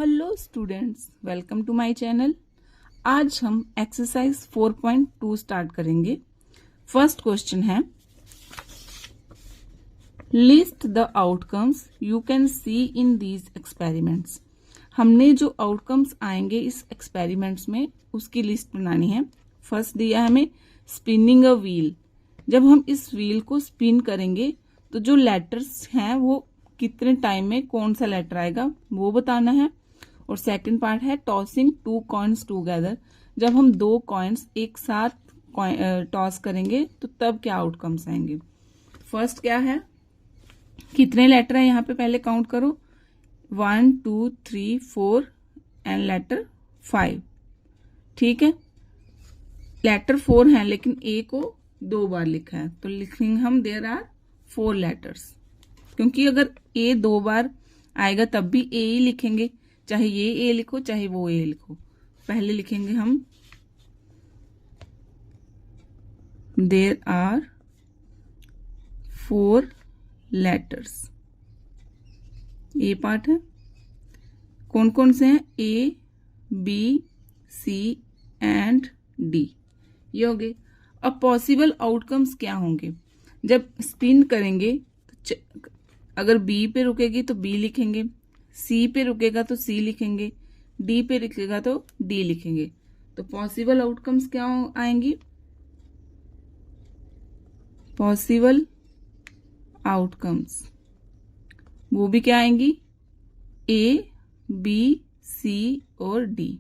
Hello students, welcome to my channel. आज हम exercise 4.2 start करेंगे। फर्स्ट क्वेश्चन है, list the outcomes you can see in these experiments. हमने जो outcomes आएंगे इस एक्सपेरिमेंट्स में उसकी लिस्ट बनानी है। फर्स्ट दिया है हमें स्पिनिंग अ व्हील। जब हम इस व्हील को स्पिन करेंगे तो जो लेटर्स हैं वो कितने टाइम में कौन सा लेटर आएगा वो बताना है। और सेकंड पार्ट है टॉसिंग टू कॉइन्स टूगेदर। जब हम दो कॉइन्स एक साथ टॉस करेंगे तो तब क्या आउटकम्स आएंगे। फर्स्ट क्या है, कितने लेटर है यहाँ पे पहले काउंट करो, 1 2 3 4 एंड लेटर 5। ठीक है, लेटर 4 है लेकिन ए को 2 बार लिखा है तो लिखेंगे हम देयर आर 4 लेटर्स, क्योंकि अगर ए 2 बार आएगा तब भी ए ही लिखेंगे, चाहे ये ए लिखो चाहे वो ए लिखो। पहले लिखेंगे हम there are 4 letters. A part है, कौन कौन से हैं, A B C and D, ये हो गए। अब पॉसिबल आउटकम्स क्या होंगे। जब स्पिन करेंगे तो अगर बी पे रुकेगी तो बी लिखेंगे, सी पे रुकेगा तो सी लिखेंगे, डी पे रुकेगा तो डी लिखेंगे। तो पॉसिबल आउटकम्स क्या आएंगी, पॉसिबल आउटकम्स वो भी क्या आएंगी, ए बी सी और डी।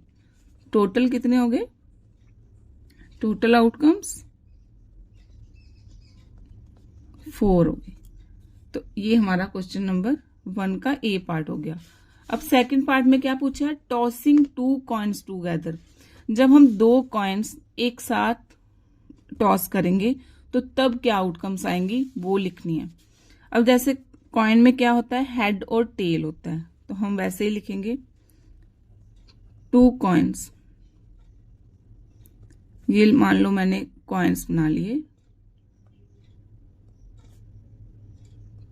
टोटल कितने हो गए, टोटल आउटकम्स 4 हो गए। तो ये हमारा क्वेश्चन नंबर 1 का ए पार्ट हो गया। अब सेकंड पार्ट में क्या पूछा है, टॉसिंग 2 कॉइन्स टूगेदर। जब हम 2 कॉइन्स एक साथ टॉस करेंगे तो तब क्या आउटकम्स आएंगी वो लिखनी है। अब जैसे कॉइन में क्या होता है, हेड और टेल होता है, तो हम वैसे ही लिखेंगे 2 कॉइन्स। ये मान लो मैंने कॉइन्स बना लिए,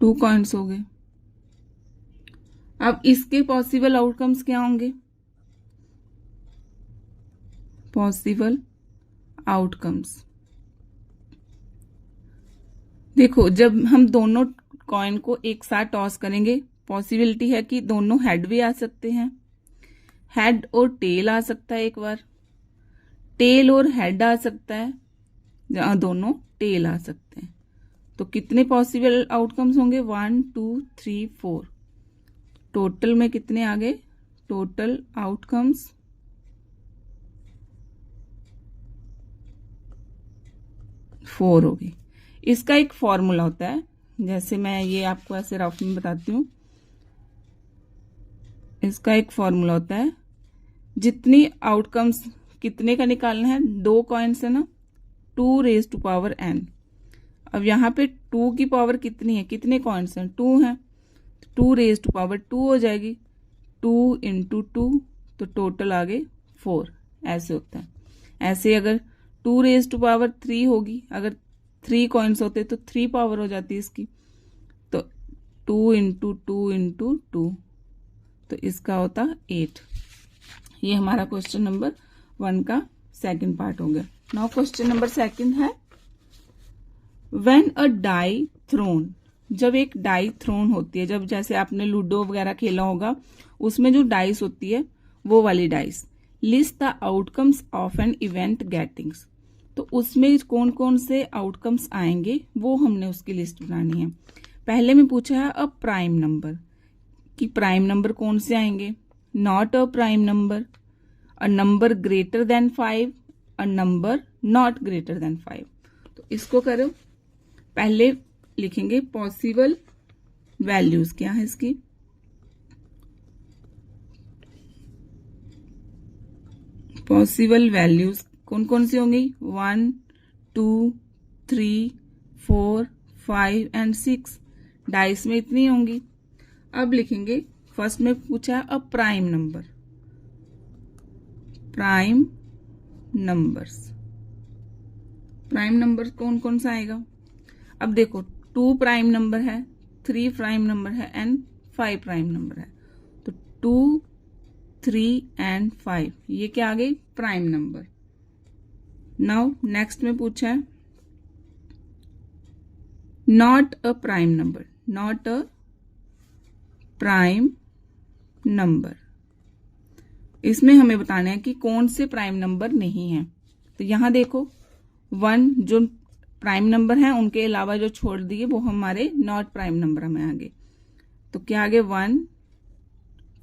2 कॉइन्स हो गए। अब इसके पॉसिबल आउटकम्स क्या होंगे, पॉसिबल आउटकम्स देखो, जब हम दोनों कॉइन को एक साथ टॉस करेंगे पॉसिबिलिटी है कि दोनों हेड भी आ सकते हैं, हेड और टेल आ सकता है, एक बार टेल और हेड आ सकता है, जहां दोनों टेल आ सकते हैं। तो कितने पॉसिबल आउटकम्स होंगे, 1 2 3 4। टोटल में कितने आ गए, टोटल आउटकम्स 4 हो गए। इसका एक फॉर्मूला होता है, जैसे मैं ये आपको ऐसे रफ में बताती हूँ। इसका एक फॉर्मूला होता है, जितनी आउटकम्स कितने का निकालना है, 2 कॉइन्स है ना, 2 रेज टू पावर n। अब यहाँ पे 2 की पावर कितनी है, कितने कॉइन्स हैं, 2 हैं, 2 रेज टू पावर 2 हो जाएगी, 2 इंटू 2 तो टोटल आ गए 4। ऐसे होता है। ऐसे अगर 2 रेज टू पावर 3 होगी, अगर 3 कॉइन्स होते तो 3 पावर हो जाती है इसकी, तो 2 इंटू 2 इंटू 2 तो इसका होता 8। ये हमारा क्वेश्चन नंबर 1 का सेकंड पार्ट हो गया। नाउ क्वेश्चन नंबर सेकंड है, व्हेन अ डाई थ्रोन। जब एक डाई थ्रोन होती है, जब जैसे आपने लूडो वगैरह खेला होगा उसमें जो डाइस होती है वो वाली dice, list the outcomes of an event gettings. तो उसमें कौन कौन से आउटकम्स आएंगे वो हमने उसकी लिस्ट बनानी है। पहले में पूछा है अ प्राइम नंबर, कि प्राइम नंबर कौन से आएंगे, not a prime number, a number greater than 5, a number not greater than 5। तो इसको करो, पहले लिखेंगे पॉसिबल वैल्यूज क्या है इसकी, पॉसिबल वैल्यूज कौन कौन सी होंगी, 1 2 3 4 5 एंड 6। डाइस में इतनी होंगी। अब लिखेंगे, फर्स्ट में पूछा अ prime number, prime numbers, prime number कौन कौन सा आएगा। अब देखो 2 प्राइम नंबर है, 3 प्राइम नंबर है एंड 5 प्राइम नंबर है। तो 2 3 एंड 5, ये क्या आ गई? Prime number. नाउ नेक्स्ट में पूछा है not a prime number, not a prime number. इसमें हमें बताना है कि कौन से प्राइम नंबर नहीं है। तो यहां देखो 1 जो प्राइम नंबर है उनके अलावा जो छोड़ दिए वो हमारे नॉट प्राइम नंबर हमें आगे। तो क्या आगे? 1,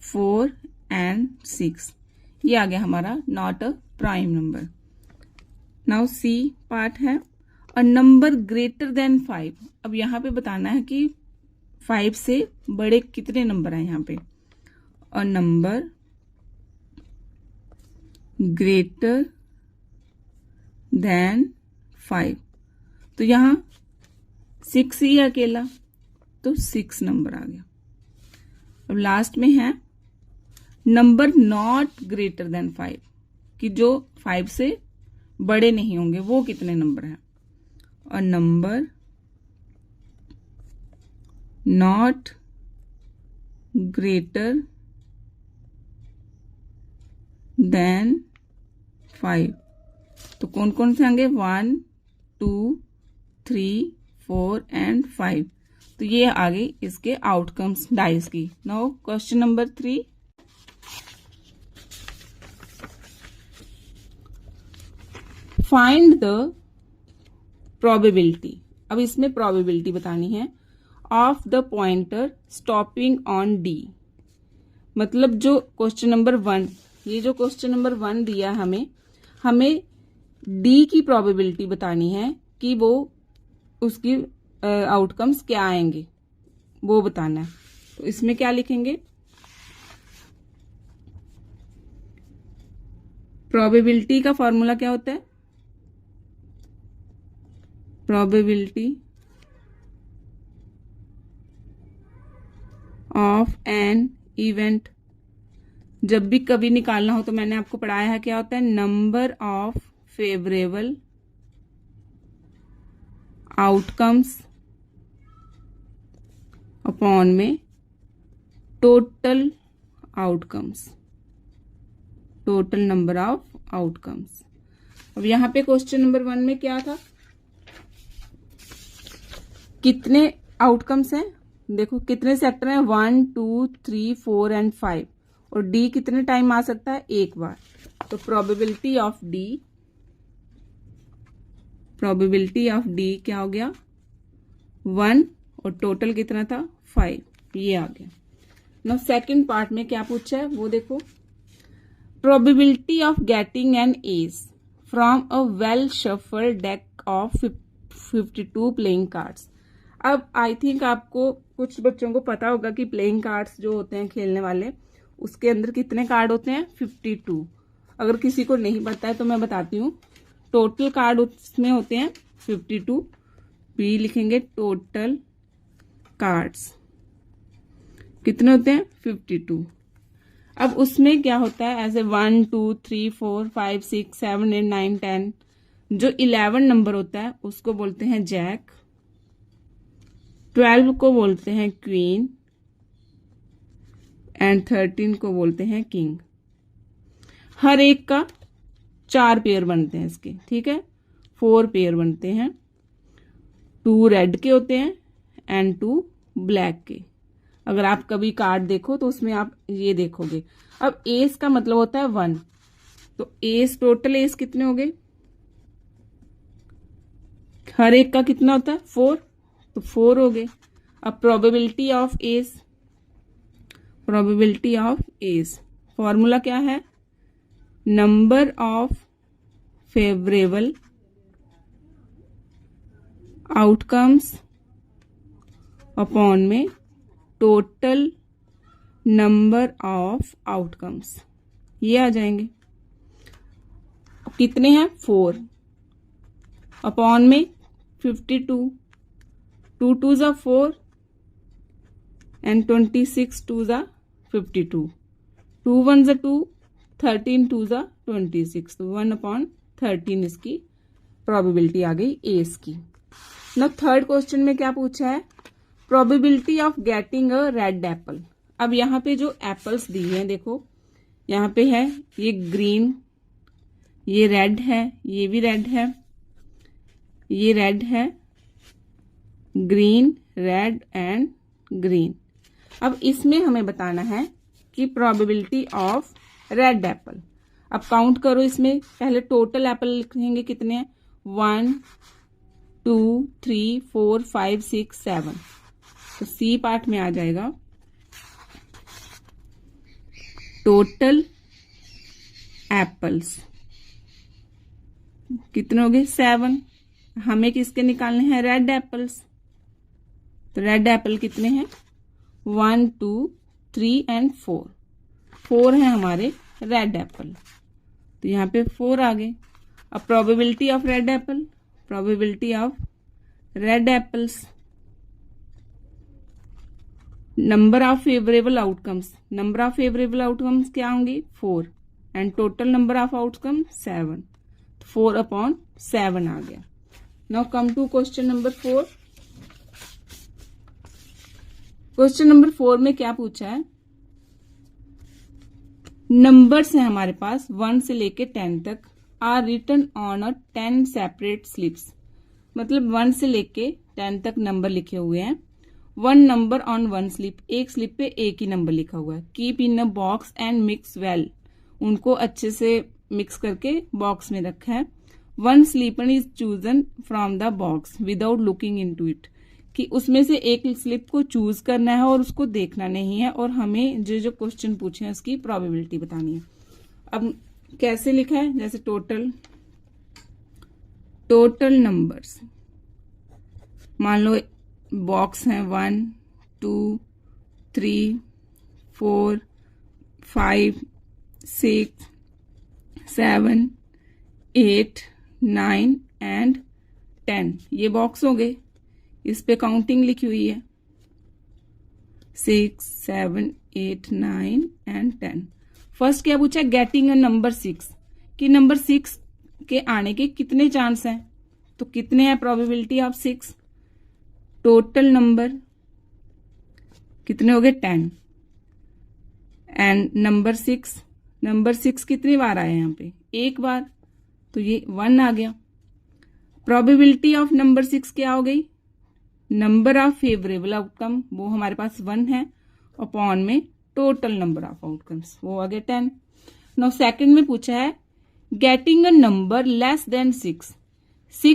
4 एंड 6, ये आ गया हमारा not a prime number. Now C part है अ नंबर ग्रेटर देन 5। अब यहां पे बताना है कि 5 से बड़े कितने नंबर हैं यहां पे। अ नंबर ग्रेटर देन 5, तो यहां 6 ही अकेला, तो 6 नंबर आ गया। अब लास्ट में है नंबर नॉट ग्रेटर देन 5, कि जो 5 से बड़े नहीं होंगे वो कितने नंबर हैं। A number not greater than 5, तो कौन कौन से होंगे? 1, 2, 3, 4 एंड 5। तो ये आ गई इसके आउटकम्स डाइस की। Now question number 3, find the probability. अब इसमें प्रोबेबिलिटी बतानी है of the pointer stopping on D. मतलब जो क्वेश्चन नंबर 1, ये जो क्वेश्चन नंबर 1 दिया हमें डी की प्रोबेबिलिटी बतानी है कि वो उसकी आउटकम्स क्या आएंगे, वो बताना है। तो इसमें क्या लिखेंगे? प्रोबेबिलिटी का फॉर्मूला क्या होता है? Probability of an event. जब भी कभी निकालना हो तो मैंने आपको पढ़ाया है क्या होता है? Number of favourable outcomes upon में total outcomes, total number of outcomes. अब यहां पे क्वेश्चन नंबर 1 में क्या था? कितने आउटकम्स हैं? देखो कितने सेक्टर हैं? 1, 2, 3, 4 एंड 5। और डी कितने टाइम आ सकता है? एक बार। तो प्रोबेबिलिटी ऑफ डी क्या हो गया? 1, और टोटल कितना था? 5, ये आ गया। नाउ सेकंड पार्ट में क्या पूछा है वो देखो। Probability of getting an S from a well shuffled deck of 52 playing cards. अब आई थिंक आपको कुछ बच्चों को पता होगा कि प्लेइंग कार्ड्स जो होते हैं खेलने वाले, उसके अंदर कितने कार्ड होते हैं? 52। अगर किसी को नहीं पता है तो मैं बताती हूँ। टोटल कार्ड उसमें होते हैं 52। बी लिखेंगे टोटल कार्ड्स कितने होते हैं? 52। अब उसमें क्या होता है? ऐसे 1, 2, 3, 4, 5, 6, 7, 8, 9, 10, जो 11 नंबर होता है उसको बोलते हैं जैक, 12 को बोलते हैं क्वीन एंड 13 को बोलते हैं किंग। हर एक का 4 पेयर बनते हैं इसके, ठीक है? 4 पेयर बनते हैं। 2 रेड के होते हैं एंड 2 ब्लैक के। अगर आप कभी कार्ड देखो तो उसमें आप ये देखोगे। अब एस का मतलब होता है 1, तो एस टोटल एस कितने हो गए? हर एक का कितना होता है? 4, तो 4 हो गए। अब प्रोबेबिलिटी ऑफ एस फॉर्मूला क्या है? Number of favourable outcomes upon में टोटल नंबर ऑफ आउटकम्स, ये आ जाएंगे। कितने हैं? 4 अपॉन में 52, 2 2 जा 4 एंड 26 2 जा 52, 2 1 जा 2, 13 2 जा 26, तो 1/13 इसकी प्रोबेबिलिटी आ गई एस की। ना थर्ड क्वेश्चन में क्या पूछा है? Probability of getting a red Apple. अब यहाँ पे जो एप्पल्स दी हैं देखो, यहाँ पे है ये ग्रीन, ये रेड है, ये भी रेड है, ये रेड है, ग्रीन, रेड एंड ग्रीन। अब इसमें हमें बताना है कि प्रोबेबिलिटी ऑफ रेड एप्पल। अब काउंट करो, इसमें पहले टोटल एप्पल लिखेंगे कितने हैं, 1 2 3 4 5 6 7। तो सी पार्ट में आ जाएगा टोटल एप्पल्स कितने हो गए, 7। हमें किसके निकालने हैं, रेड एप्पल्स। तो रेड एप्पल कितने हैं, 1 2 3 एंड 4। 4 है हमारे रेड एप्पल, तो यहाँ पे 4 आ गए। अब probability of red apple, probability of red apples, number of favourable outcomes, number of favourable outcomes क्या होंगे, 4 and total number of outcome 7। 4/7 आ गया। Now come to question number 4। Question number 4 में क्या पूछा है, नंबर्स हैं हमारे पास 1 से लेके 10 तक, are written on a 10 separate slips. मतलब 1 से लेके 10 तक नंबर लिखे हुए हैं, 1 नंबर ऑन 1 स्लिप, एक स्लिप पे एक ही नंबर लिखा हुआ है। Keep in a box and mix well, उनको अच्छे से मिक्स करके बॉक्स में रखा है। 1 slip is chosen from the box without looking into it, कि उसमें से एक स्लिप को चूज करना है और उसको देखना नहीं है, और हमें जो जो क्वेश्चन पूछे हैं उसकी प्रोबेबिलिटी बतानी है। अब कैसे लिखा है, जैसे टोटल नंबर्स, मान लो बॉक्स हैं 1 2 3 4 5 6 7 8 9 एंड 10। ये बॉक्स हो गए, इस पे काउंटिंग लिखी हुई है 6 7 8 9 एंड 10। फर्स्ट क्या पूछा, गेटिंग अ नंबर 6, कि नंबर 6 के आने के कितने चांस हैं। तो कितने हैं प्रोबेबिलिटी ऑफ 6, टोटल नंबर कितने हो गए, 10 एंड नंबर 6 कितनी बार आया यहाँ पे, एक बार, तो ये 1 आ गया। प्रोबेबिलिटी ऑफ नंबर 6 क्या हो गई, नंबर ऑफ फेवरेबल आउटकम, वो हमारे पास 1 है, अपॉन में टोटल नंबर ऑफ आउटकम्स, वो आ गया 10। नाउ सेकंड में पूछा है getting a number less than 6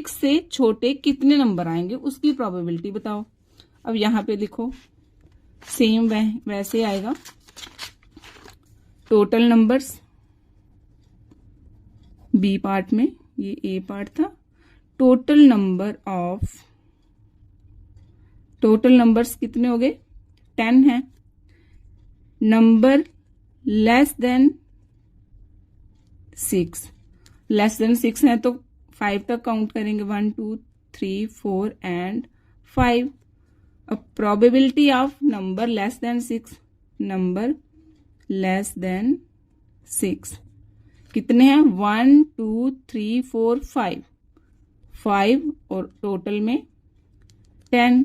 से छोटे कितने नंबर आएंगे, उसकी प्रोबेबिलिटी बताओ। अब यहां पे लिखो, सेम वैसे आएगा, टोटल नंबर्स बी पार्ट में, ये ए पार्ट था, टोटल नंबर्स कितने हो गए, 10 है। नंबर लेस देन 6 है तो 5 तक काउंट करेंगे, 1 2 3 4 एंड 5। अब probability of number less than 6 कितने हैं, 1 2 3 4 5 और टोटल में 10।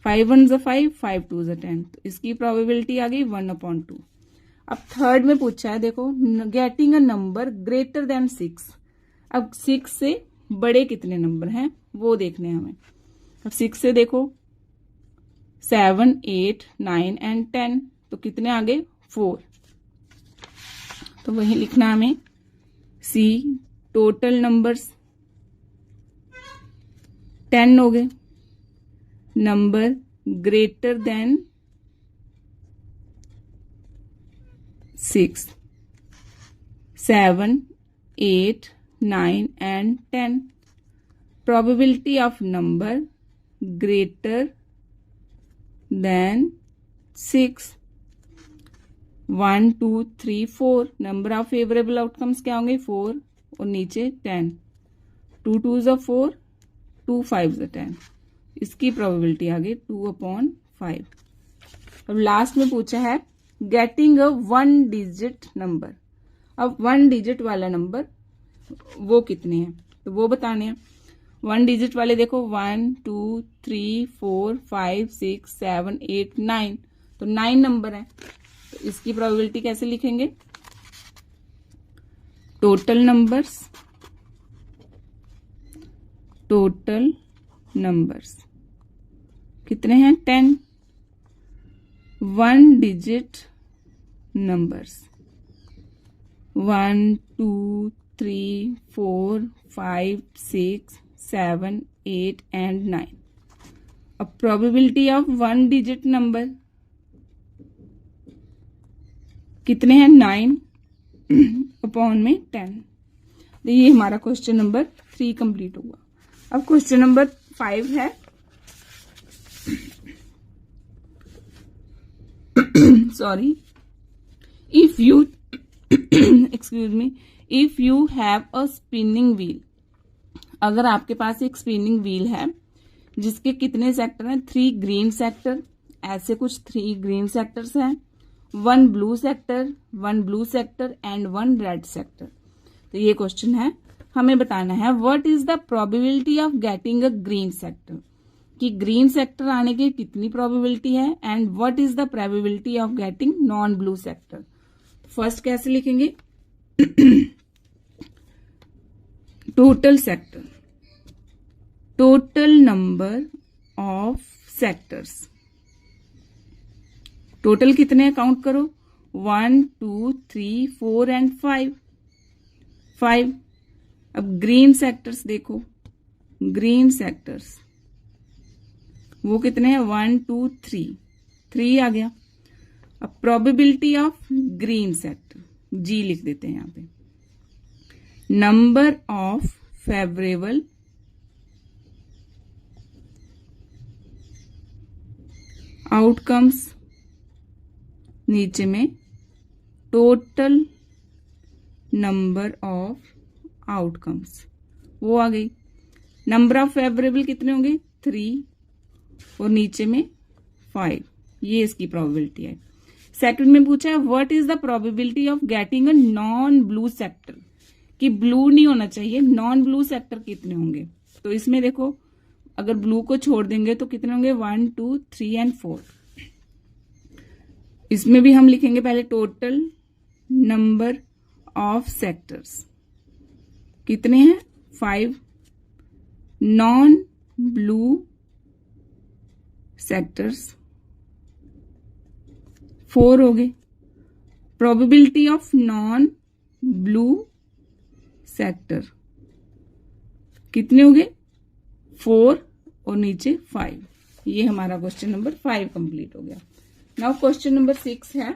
5 1 ज़ 5, 5 2 ज़ 10, तो इसकी प्रोबेबिलिटी आ गई 1/2। अब थर्ड में पूछा है, देखो getting a number greater than 6। अब 6 से बड़े कितने नंबर हैं वो देखने हैं हमें। अब 6 से देखो 7 8 9 एंड 10, तो कितने आ गए, 4। तो वही लिखना हमें, सी टोटल नंबर्स 10 हो गए, number greater than 6 7 8 9 and 10। Probability of number greater than 6, 1 2 3 4, number of favourable outcomes क्या होंगे, 4 और नीचे 10, 2 2 ज़ 4, 2 5 ज़ 10, इसकी प्रोबेबिलिटी आ गई 2/5। अब लास्ट में पूछा है गेटिंग अ 1 डिजिट नंबर। अब 1 डिजिट वाला नंबर वो कितने हैं, तो वो बताने हैं। 1 डिजिट वाले देखो 1 2 3 4 5 6 7 8 9, तो 9 नंबर है, तो इसकी प्रोबेबिलिटी कैसे लिखेंगे, टोटल नंबर्स कितने हैं? 10 1 डिजिट नंबर्स 1 2 3 4 5 6 7 8 and 9. अब प्रोबेबिलिटी ऑफ 1 डिजिट नंबर कितने हैं? 9 अपॉन में 10। तो ये हमारा क्वेश्चन नंबर 3 कंप्लीट हुआ। अब क्वेश्चन नंबर 5 है sorry, if you excuse me, if you have a spinning wheel, अगर आपके पास एक स्पिनिंग व्हील है जिसके कितने सेक्टर हैं? 3 ग्रीन सेक्टर, ऐसे कुछ 3 ग्रीन सेक्टर्स हैं, 1 blue sector, 1 blue sector and 1 red sector. तो ये क्वेश्चन है, हमें बताना है what is the probability of getting a green sector, कि ग्रीन सेक्टर आने की कितनी प्रोबेबिलिटी है, and what is the probability of getting non blue sector. First कैसे लिखेंगे? Total sector, total number of sectors, total कितने काउंट करो? 1 2 3 4 and 5। अब ग्रीन सेक्टर्स देखो, ग्रीन सेक्टर्स वो कितने हैं? 1 2 3 आ गया। अब प्रोबेबिलिटी ऑफ ग्रीन सेक्टर, जी लिख देते हैं यहां पे। नंबर ऑफ फेवरेबल आउटकम्स, नीचे में टोटल नंबर ऑफ आउटकम्स, वो आ गई। नंबर ऑफ फेवरेबल कितने होंगे? 3 और नीचे में 5, ये इसकी प्रोबेबिलिटी है। सेकंड में पूछा है what is the probability of getting a non blue sector, कि ब्लू नहीं होना चाहिए, नॉन ब्लू सेक्टर कितने होंगे? तो इसमें देखो, अगर ब्लू को छोड़ देंगे तो कितने होंगे? 1 2 3 एंड 4। इसमें भी हम लिखेंगे पहले टोटल नंबर ऑफ सेक्टर्स कितने हैं? 5। नॉन ब्लू सेक्टर्स 4 हो गए। Probability of non blue sector कितने हो गए? 4 और नीचे 5। ये हमारा क्वेश्चन नंबर 5 कंप्लीट हो गया। नाउ क्वेश्चन नंबर 6 है,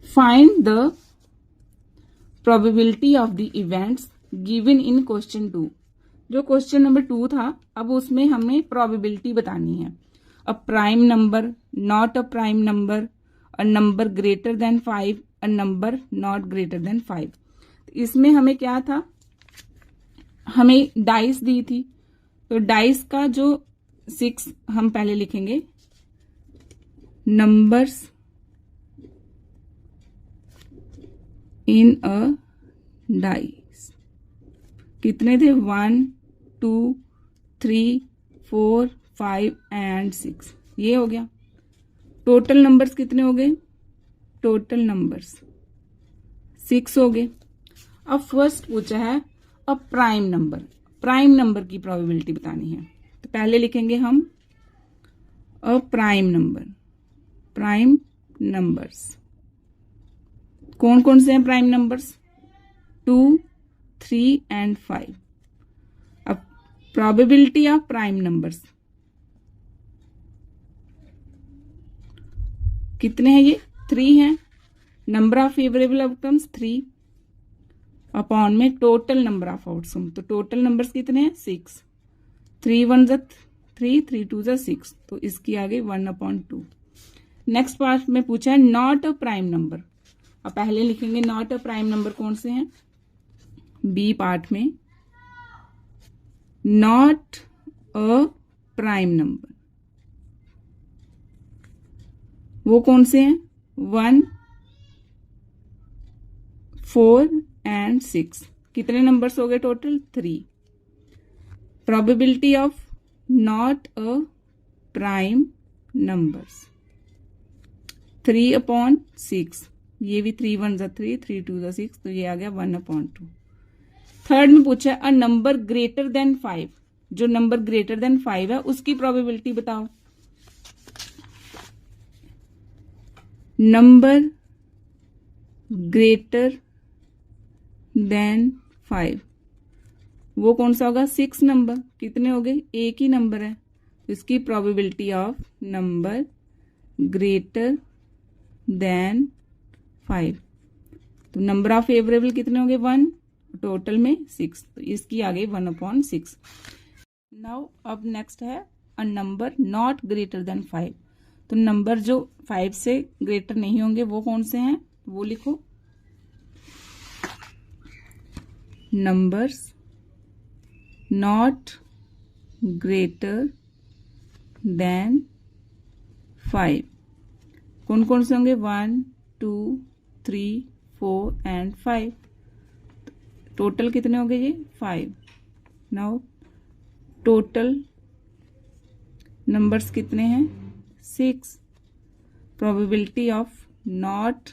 find the probability of the events given in question 2। जो क्वेश्चन नंबर 2 था, अब उसमें हमें प्रोबेबिलिटी बतानी है। अ prime number, not a prime number, a number greater than 5, a number not greater than 5। इसमें हमें क्या था? हमें डाइस दी थी, तो डाइस का जो 6 हम पहले लिखेंगे, नंबर्स इन अ डाइस कितने थे? 1 2 3 4 5 एंड 6, ये हो गया। टोटल नंबर्स कितने हो गए? टोटल नंबर्स 6 हो गए। अब फर्स्ट पूछा है अ प्राइम नंबर, प्राइम नंबर की प्रोबेबिलिटी बतानी है। तो पहले लिखेंगे हम अ प्राइम नंबर, प्राइम नंबर्स कौन कौन से हैं प्राइम नंबर्स? 2 3 एंड 5। अब प्रोबेबिलिटी ऑफ प्राइम नंबर्स कितने हैं? ये 3 हैं। Number of favourable outcomes 3 upon में टोटल नंबर ऑफ आउटकम, तो टोटल नंबर्स कितने हैं? 6। 3 1 जा 3, 3 2 जा 6, तो इसकी आ गई 1/2। नेक्स्ट पार्ट में पूछा है नॉट अ प्राइम नंबर। अब पहले लिखेंगे नॉट अ प्राइम नंबर कौन से हैं? बी पार्ट में नॉट अ प्राइम नंबर वो कौन से हैं? 1 4 एंड 6। कितने नंबर्स हो गए total? 3। Probability of not a prime numbers 3/6, ये भी 3 1 3, 3 2 6, तो ये आ गया 1/2। थर्ड में पूछा अ नंबर ग्रेटर देन 5, जो नंबर ग्रेटर देन 5 है उसकी प्रोबेबिलिटी बताओ। नंबर ग्रेटर देन 5 वो कौन सा होगा? 6 नंबर। कितने हो गए? एक ही नंबर है, तो इसकी probability of number greater than 5, तो नंबर ऑफ फेवरेबल कितने हो गए? 1, टोटल में 6, तो इसकी आ गई 1/6। नाउ अब नेक्स्ट है a number not greater than 5, तो नंबर जो 5 से ग्रेटर नहीं होंगे वो कौन से हैं? वो लिखो। नंबर्स नॉट ग्रेटर देन 5 कौन कौन से होंगे? 1 2 3 4 एंड 5, टोटल कितने हो गए? ये 5। नाउ टोटल नंबर्स कितने हैं? 6। Probability of not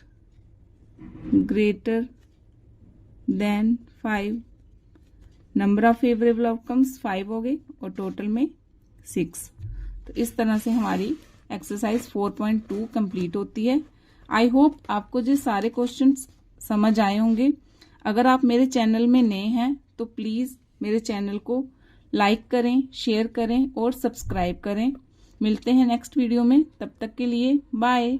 greater than 5, number of favourable outcomes 5 हो गए और टोटल में 6। तो इस तरह से हमारी एक्सरसाइज 4.2 कंप्लीट होती है। आई होप आपको जो सारे क्वेश्चंस समझ आए होंगे। अगर आप मेरे चैनल में नए हैं तो प्लीज़ मेरे चैनल को लाइक करें, शेयर करें और सब्सक्राइब करें। मिलते हैं नेक्स्ट वीडियो में, तब तक के लिए बाय।